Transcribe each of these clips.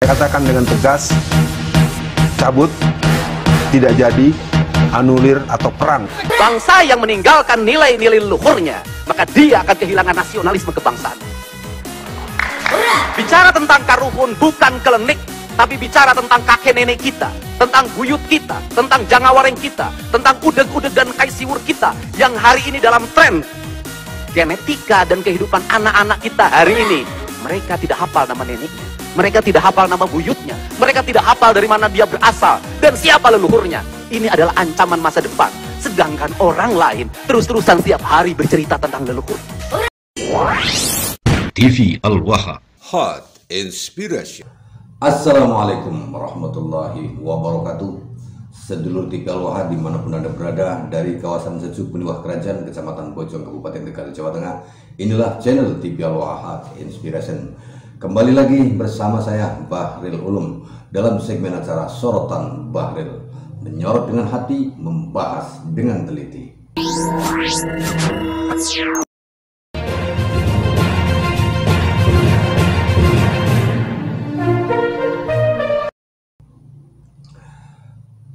Saya katakan dengan tegas, cabut, tidak jadi, anulir atau perang. Bangsa yang meninggalkan nilai-nilai leluhurnya, maka dia akan kehilangan nasionalisme kebangsaan. Bicara tentang karuhun bukan kelenik, tapi bicara tentang kakek nenek kita, tentang buyut kita, tentang jangawareng kita, tentang udeg-udeg dan kaisiwur kita, yang hari ini dalam tren genetika dan kehidupan anak-anak kita hari ini. Mereka tidak hafal nama neneknya, mereka tidak hafal nama buyutnya, mereka tidak hafal dari mana dia berasal dan siapa leluhurnya. Ini adalah ancaman masa depan. Sedangkan orang lain terus-terusan setiap hari bercerita tentang leluhur. TV Al-Waha, Hot Inspiration. Assalamualaikum warahmatullahi wabarakatuh. Sedulur TV Al-Waha dimanapun Anda berada, dari kawasan Sejuk Beniwah Kerajaan, Kecamatan Bojong, Kabupaten Tegal, Jawa Tengah. Inilah channel TV Al-Waha Hot Inspiration. Kembali lagi bersama saya Bahril Ulum dalam segmen acara Sorotan Bahril, menyorot dengan hati, membahas dengan teliti.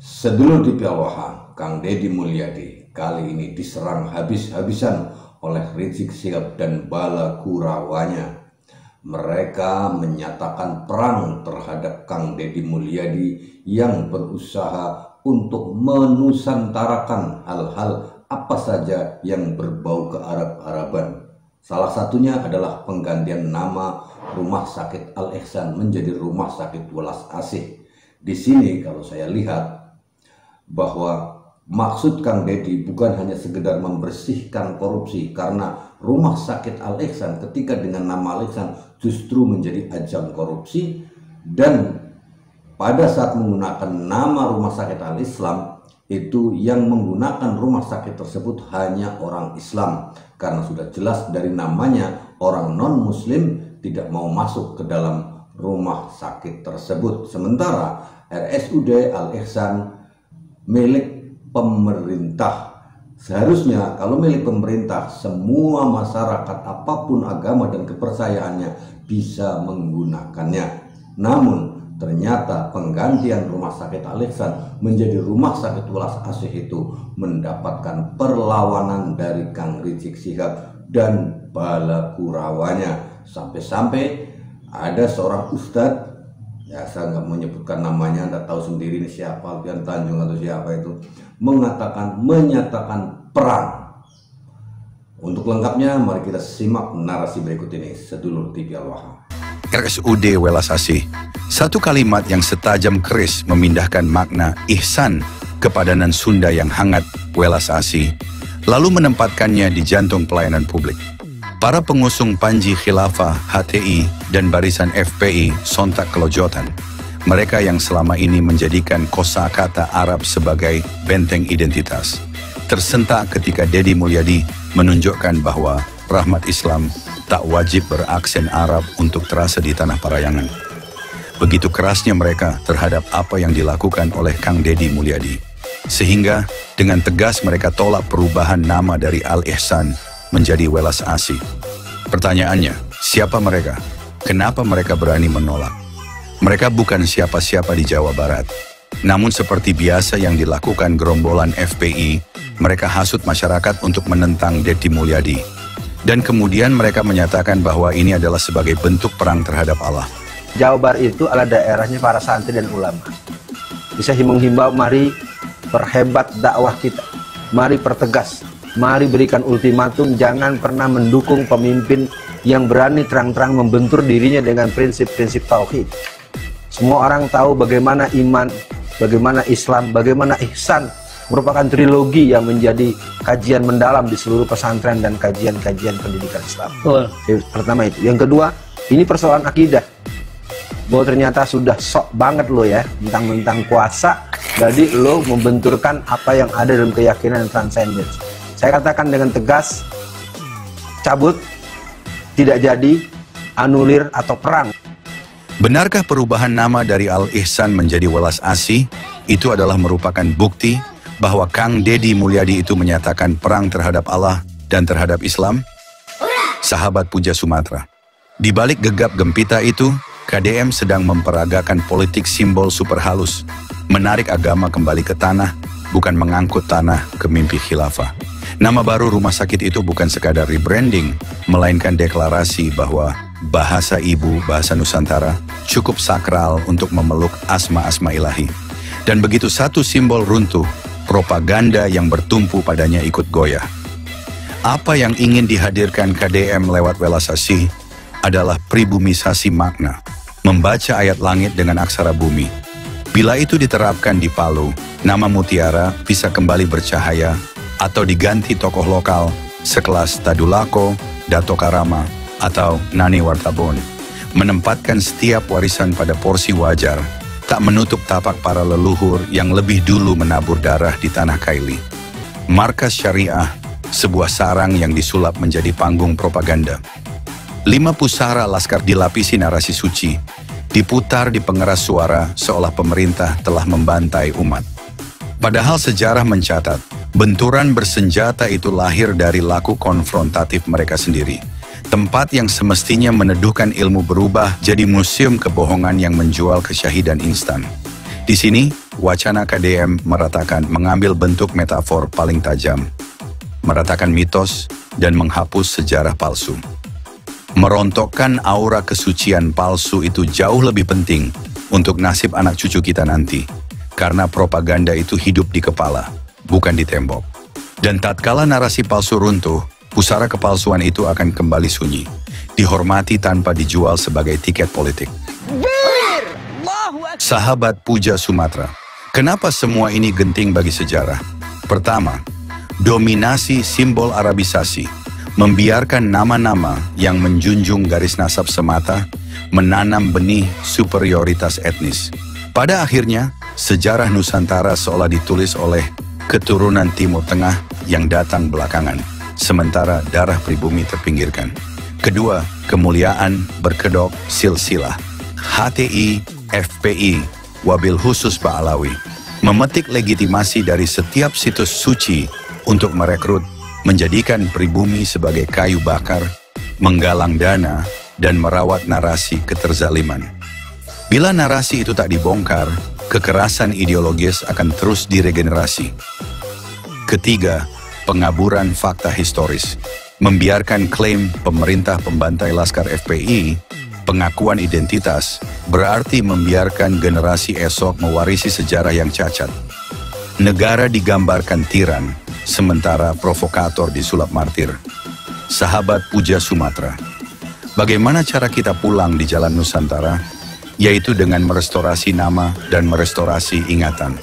Sedulur TV Al-Waha, Kang Deddy Mulyadi kali ini diserang habis-habisan oleh Rizik Syihab dan bala kurawanya. Mereka menyatakan perang terhadap Kang Deddy Mulyadi yang berusaha untuk menusantarakan hal-hal apa saja yang berbau kearab-araban. Salah satunya adalah penggantian nama Rumah Sakit Al-Ihsan menjadi Rumah Sakit Welas Asih. Di sini kalau saya lihat bahwa maksud Kang Deddy bukan hanya sekedar membersihkan korupsi, karena Rumah Sakit Al-Ihsan ketika dengan nama Al-Ihsan justru menjadi ajang korupsi, dan pada saat menggunakan nama Rumah Sakit Al-Islam itu yang menggunakan rumah sakit tersebut hanya orang Islam, karena sudah jelas dari namanya orang non-muslim tidak mau masuk ke dalam rumah sakit tersebut. Sementara RSUD Al-Ihsan milik pemerintah. Seharusnya kalau milik pemerintah, semua masyarakat apapun agama dan kepercayaannya bisa menggunakannya. Namun ternyata penggantian Rumah Sakit Al-Ihsan menjadi Rumah Sakit Welas Asih itu mendapatkan perlawanan dari Kang Rizik Syihab dan bala kurawanya. Sampai-sampai ada seorang ustadz, ya saya nggak menyebutkan namanya, Anda tahu sendiri ini siapa, Alfian Tanjung atau siapa itu, menyatakan perang. Untuk lengkapnya mari kita simak narasi berikut ini, sedulur TV Al-Waha. RSUD Welas Asih, satu kalimat yang setajam keris memindahkan makna ihsan ke padanan Sunda yang hangat Welas Asih, lalu menempatkannya di jantung pelayanan publik. Para pengusung Panji Khilafah, HTI, dan barisan FPI sontak kelojotan. Mereka yang selama ini menjadikan kosakata Arab sebagai benteng identitas, tersentak ketika Deddy Mulyadi menunjukkan bahwa rahmat Islam tak wajib beraksen Arab untuk terasa di tanah Parayangan. Begitu kerasnya mereka terhadap apa yang dilakukan oleh Kang Deddy Mulyadi, sehingga dengan tegas mereka tolak perubahan nama dari Al-Ihsan menjadi Welas Asih. Pertanyaannya, siapa mereka? Kenapa mereka berani menolak? Mereka bukan siapa-siapa di Jawa Barat. Namun seperti biasa yang dilakukan gerombolan FPI, mereka hasut masyarakat untuk menentang Deddy Mulyadi. Dan kemudian mereka menyatakan bahwa ini adalah sebagai bentuk perang terhadap Allah. Jawa Barat itu adalah daerahnya para santri dan ulama. Bisa menghimbau, mari perhebat dakwah kita, mari pertegas, mari berikan ultimatum, jangan pernah mendukung pemimpin yang berani terang-terang membentur dirinya dengan prinsip-prinsip tauhid. Semua orang tahu bagaimana iman, bagaimana Islam, bagaimana ihsan merupakan trilogi yang menjadi kajian mendalam di seluruh pesantren dan kajian-kajian pendidikan Islam. Pertama itu. Yang kedua, ini persoalan akidah. Bahwa ternyata sudah sok banget lo ya, mentang-mentang kuasa, jadi lo membenturkan apa yang ada dalam keyakinan dan transcendence. Saya katakan dengan tegas, cabut, tidak jadi, anulir atau perang. Benarkah perubahan nama dari Al-Ihsan menjadi Welas Asih itu adalah merupakan bukti bahwa Kang Deddy Mulyadi itu menyatakan perang terhadap Allah dan terhadap Islam? Sahabat Puja Sumatera, di balik gegap gempita itu, KDM sedang memperagakan politik simbol super halus, menarik agama kembali ke tanah, bukan mengangkut tanah ke mimpi khilafah. Nama baru rumah sakit itu bukan sekadar rebranding, melainkan deklarasi bahwa bahasa ibu, bahasa Nusantara, cukup sakral untuk memeluk asma-asma ilahi. Dan begitu satu simbol runtuh, propaganda yang bertumpu padanya ikut goyah. Apa yang ingin dihadirkan KDM lewat Welas Asih adalah pribumisasi makna, membaca ayat langit dengan aksara bumi. Bila itu diterapkan di Palu, nama Mutiara bisa kembali bercahaya atau diganti tokoh lokal sekelas Tadulako, Dato Karama, atau Nani Wartabon, menempatkan setiap warisan pada porsi wajar, tak menutup tapak para leluhur yang lebih dulu menabur darah di tanah Kaili. Markas Syariah, sebuah sarang yang disulap menjadi panggung propaganda. 5 pusara laskar dilapisi narasi suci, diputar di pengeras suara seolah pemerintah telah membantai umat. Padahal sejarah mencatat, benturan bersenjata itu lahir dari laku konfrontatif mereka sendiri. Tempat yang semestinya meneduhkan ilmu berubah jadi museum kebohongan yang menjual kesyahidan instan. Di sini, wacana KDM meratakan mengambil bentuk metafor paling tajam, meratakan mitos dan menghapus sejarah palsu. Merontokkan aura kesucian palsu itu jauh lebih penting untuk nasib anak cucu kita nanti. Karena propaganda itu hidup di kepala, bukan di tembok. Dan tatkala narasi palsu runtuh, pusara kepalsuan itu akan kembali sunyi, dihormati tanpa dijual sebagai tiket politik. Sahabat Puja Sumatera, kenapa semua ini genting bagi sejarah? Pertama, dominasi simbol Arabisasi, membiarkan nama-nama yang menjunjung garis nasab semata, menanam benih superioritas etnis. Pada akhirnya, sejarah Nusantara seolah ditulis oleh keturunan Timur Tengah yang datang belakangan, sementara darah pribumi terpinggirkan. Kedua, kemuliaan berkedok silsilah. HTI, FPI, wabil khusus Ba'alawi, memetik legitimasi dari setiap situs suci untuk merekrut, menjadikan pribumi sebagai kayu bakar, menggalang dana, dan merawat narasi keterzaliman. Bila narasi itu tak dibongkar, kekerasan ideologis akan terus diregenerasi. Ketiga, pengaburan fakta historis. Membiarkan klaim pemerintah pembantai Laskar FPI, pengakuan identitas, berarti membiarkan generasi esok mewarisi sejarah yang cacat. Negara digambarkan tiran, sementara provokator disulap martir. Sahabat Puja Sumatera, bagaimana cara kita pulang di jalan Nusantara? Yaitu dengan merestorasi nama dan merestorasi ingatan.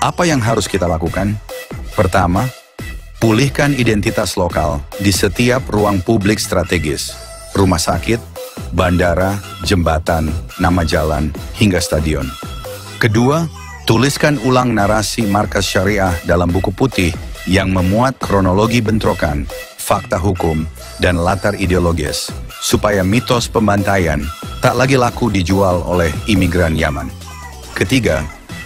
Apa yang harus kita lakukan? Pertama, pulihkan identitas lokal di setiap ruang publik strategis, rumah sakit, bandara, jembatan, nama jalan, hingga stadion. Kedua, tuliskan ulang narasi Markas Syariah dalam buku putih yang memuat kronologi bentrokan, fakta hukum, dan latar ideologis, supaya mitos pembantaian tak lagi laku dijual oleh imigran Yaman. Ketiga,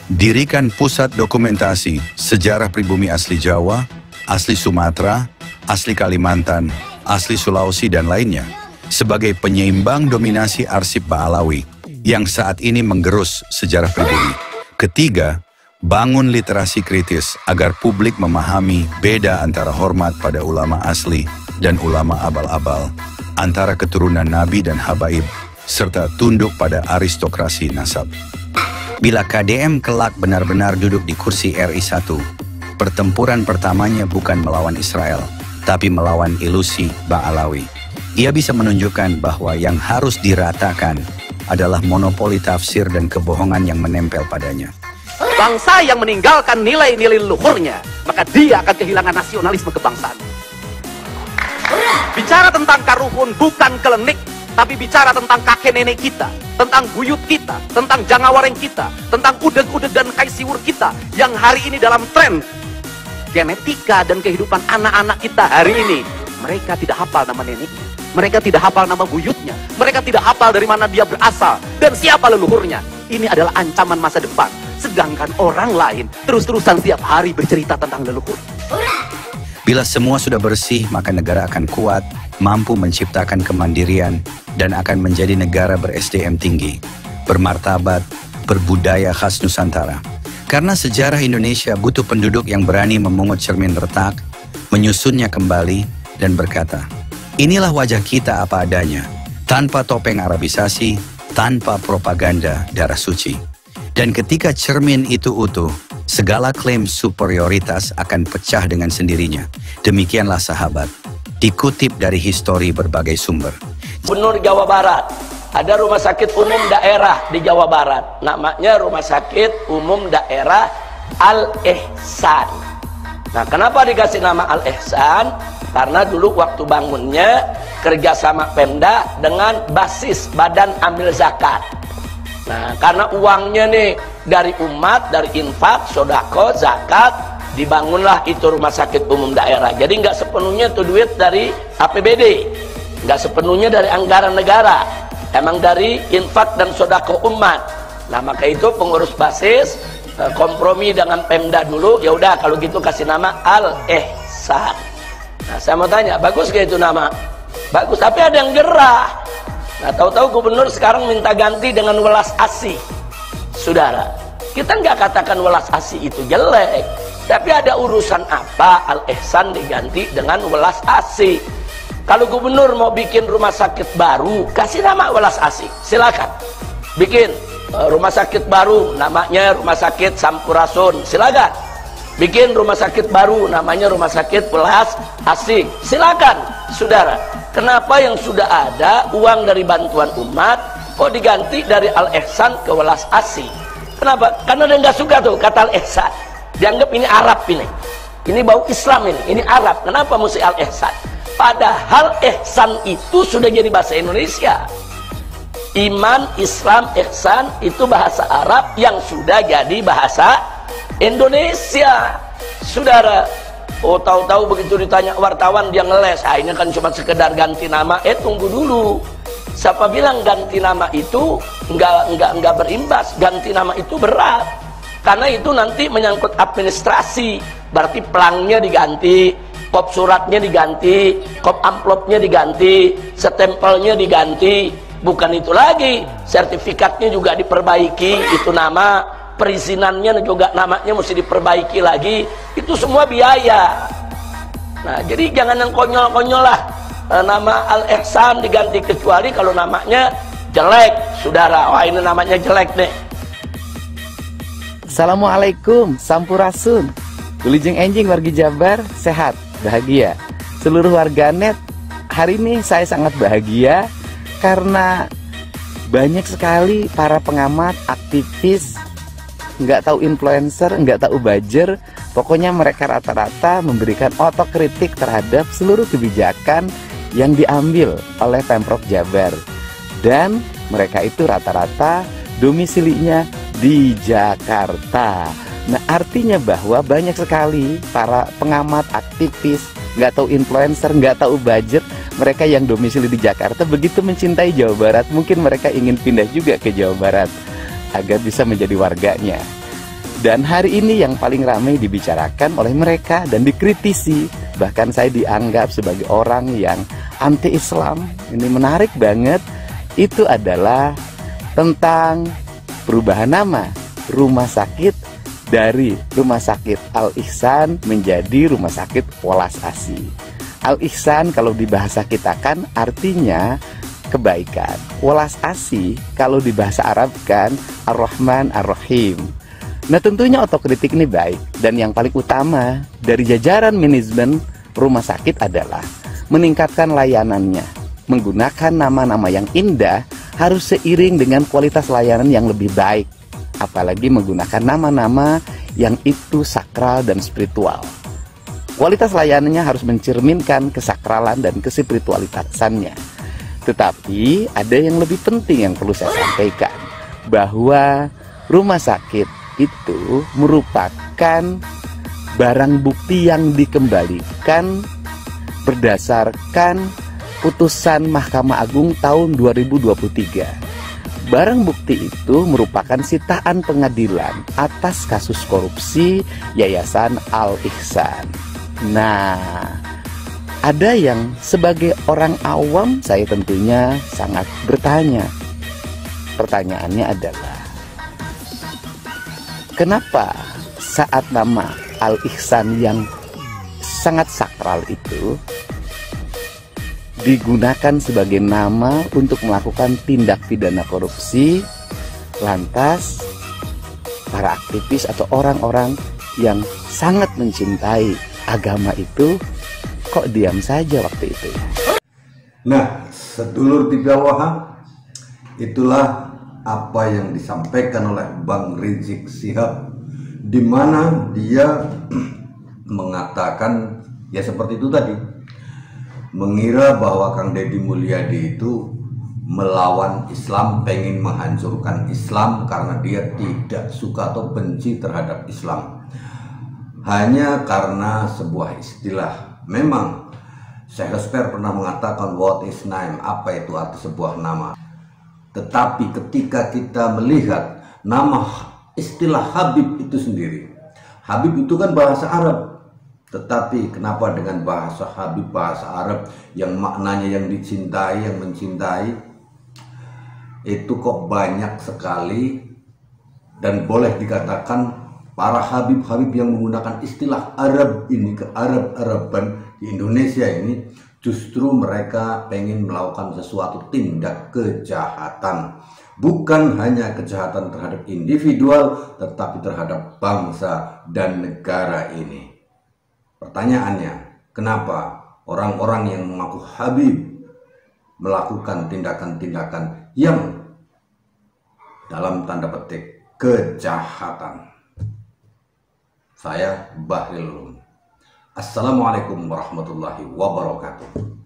dirikan pusat dokumentasi sejarah pribumi asli Jawa, asli Sumatera, asli Kalimantan, asli Sulawesi, dan lainnya, sebagai penyeimbang dominasi arsip Ba'alawi yang saat ini menggerus sejarah pribumi. Ketiga, bangun literasi kritis agar publik memahami beda antara hormat pada ulama asli dan ulama abal-abal, antara keturunan Nabi dan Habaib, serta tunduk pada aristokrasi nasab. Bila KDM kelak benar-benar duduk di kursi RI 1, pertempuran pertamanya bukan melawan Israel, tapi melawan ilusi Ba'alawi. Ia bisa menunjukkan bahwa yang harus diratakan adalah monopoli tafsir dan kebohongan yang menempel padanya. Bangsa yang meninggalkan nilai-nilai leluhurnya, maka dia akan kehilangan nasionalisme kebangsaan. Bicara tentang karuhun bukan kelenik, tapi bicara tentang kakek nenek kita, tentang buyut kita, tentang jangawareng kita, tentang udeg-udeg dan kaisiwur kita yang hari ini dalam tren genetika dan kehidupan anak-anak kita hari ini. Mereka tidak hafal nama neneknya, mereka tidak hafal nama buyutnya, mereka tidak hafal dari mana dia berasal dan siapa leluhurnya. Ini adalah ancaman masa depan. Sedangkan orang lain terus-terusan setiap hari bercerita tentang leluhur. Bila semua sudah bersih, maka negara akan kuat, mampu menciptakan kemandirian dan akan menjadi negara ber-SDM tinggi, bermartabat, berbudaya khas Nusantara. Karena sejarah Indonesia butuh penduduk yang berani memungut cermin retak, menyusunnya kembali, dan berkata, inilah wajah kita apa adanya, tanpa topeng Arabisasi, tanpa propaganda darah suci. Dan ketika cermin itu utuh, segala klaim superioritas akan pecah dengan sendirinya. Demikianlah sahabat, dikutip dari histori berbagai sumber. Gubernur Jawa Barat, ada rumah sakit umum daerah di Jawa Barat, namanya Rumah Sakit Umum Daerah Al-Ihsan. Nah, kenapa dikasih nama Al-Ihsan? Karena dulu waktu bangunnya kerjasama Pemda dengan basis Badan Amil Zakat. Nah, karena uangnya nih dari umat, dari infak, sodako, zakat, dibangunlah itu rumah sakit umum daerah. Jadi nggak sepenuhnya itu duit dari APBD, nggak sepenuhnya dari anggaran negara, emang dari infak dan sodako umat. Nah, maka itu pengurus basis kompromi dengan Pemda dulu, ya udah kalau gitu kasih nama Al-Ihsan. Nah, saya mau tanya, bagus gak itu nama? Bagus, tapi ada yang gerah. Nah, tahu-tahu gubernur sekarang minta ganti dengan welas asih. Saudara, kita nggak katakan welas asih itu jelek, tapi ada urusan apa Al-Ihsan diganti dengan welas asih? Kalau gubernur mau bikin rumah sakit baru, kasih nama welas asih, silakan. Bikin rumah sakit baru, namanya Rumah Sakit Sampurasun, silakan. Bikin rumah sakit baru, namanya Rumah Sakit Welas Asih, silakan. Saudara, kenapa yang sudah ada uang dari bantuan umat kok diganti dari Al-Ihsan ke Welas Asih? Kenapa? Karena dia nggak suka tuh kata Al-Ihsan, dianggap ini Arab ini bau Islam ini Arab. Kenapa mesti Al-Ihsan? Padahal ihsan itu sudah jadi bahasa Indonesia. Iman, Islam, ihsan itu bahasa Arab yang sudah jadi bahasa Indonesia. Saudara, oh tahu-tahu begitu ditanya wartawan dia ngeles, ini kan cuma sekedar ganti nama. Tunggu dulu, siapa bilang ganti nama itu nggak berimbas? Ganti nama itu berat, karena itu nanti menyangkut administrasi. Berarti pelangnya diganti, kop suratnya diganti, kop amplopnya diganti, stempelnya diganti. Bukan itu lagi, sertifikatnya juga diperbaiki, itu nama, perizinannya juga namanya mesti diperbaiki lagi. Itu semua biaya. Nah, jadi jangan yang konyol-konyol lah. Nama Al-Ihsan diganti, kecuali kalau namanya jelek, saudara. Wah, ini namanya jelek deh. Assalamualaikum, Sampurasun. Wilujeng enjing wargi Jabar, sehat, bahagia. Seluruh warganet, hari ini saya sangat bahagia karena banyak sekali para pengamat, aktivis, nggak tahu influencer, nggak tahu buzzer, pokoknya mereka rata-rata memberikan otokritik terhadap seluruh kebijakan yang diambil oleh Pemprov Jabar. Dan mereka itu rata-rata domisilinya di Jakarta. Nah, artinya bahwa banyak sekali para pengamat, aktivis, nggak tahu influencer, nggak tahu buzzer, mereka yang domisili di Jakarta begitu mencintai Jawa Barat, mungkin mereka ingin pindah juga ke Jawa Barat agar bisa menjadi warganya. Dan hari ini yang paling ramai dibicarakan oleh mereka dan dikritisi, bahkan saya dianggap sebagai orang yang anti-Islam. Ini menarik banget. Itu adalah tentang perubahan nama rumah sakit dari Rumah Sakit Al-Ihsan menjadi Rumah Sakit Welas Asih. Al-Ihsan kalau di bahasa kita kan artinya kebaikan. Welas Asih kalau di bahasa Arab kan Ar-Rahman Ar-Rahim. Nah, tentunya otokritik ini baik, dan yang paling utama dari jajaran manajemen rumah sakit adalah meningkatkan layanannya. Menggunakan nama-nama yang indah harus seiring dengan kualitas layanan yang lebih baik, apalagi menggunakan nama-nama yang itu sakral dan spiritual. Kualitas layanannya harus mencerminkan kesakralan dan kespiritualitasannya. Tetapi ada yang lebih penting yang perlu saya sampaikan, bahwa rumah sakit itu merupakan barang bukti yang dikembalikan berdasarkan putusan Mahkamah Agung tahun 2023. Barang bukti itu merupakan sitaan pengadilan atas kasus korupsi Yayasan Al-Ihsan. Nah, ada yang sebagai orang awam saya tentunya sangat bertanya. Pertanyaannya adalah, kenapa saat nama Al-Ihsan yang sangat sakral itu digunakan sebagai nama untuk melakukan tindak pidana korupsi, lantas para aktivis atau orang-orang yang sangat mencintai agama itu kok diam saja waktu itu? Nah, sedulur di bawah, itulah apa yang disampaikan oleh Bang Rizik Syihab, di mana dia mengatakan ya seperti itu tadi, mengira bahwa Kang Deddy Mulyadi itu melawan Islam, pengen menghancurkan Islam karena dia tidak suka atau benci terhadap Islam, hanya karena sebuah istilah. Memang Syekh Sper pernah mengatakan what is name, apa itu arti sebuah nama. Tetapi ketika kita melihat nama istilah Habib itu sendiri, Habib itu kan bahasa Arab, tetapi kenapa dengan bahasa Habib, bahasa Arab yang maknanya yang dicintai, yang mencintai, itu kok banyak sekali, dan boleh dikatakan para Habib-Habib yang menggunakan istilah Arab ini, ke Arab-Araban di Indonesia ini, justru mereka pengen melakukan sesuatu tindak kejahatan. Bukan hanya kejahatan terhadap individual, tetapi terhadap bangsa dan negara ini. Pertanyaannya, kenapa orang-orang yang mengaku Habib melakukan tindakan-tindakan yang dalam tanda petik kejahatan? Saya Bahril Rum. Assalamualaikum warahmatullahi wabarakatuh.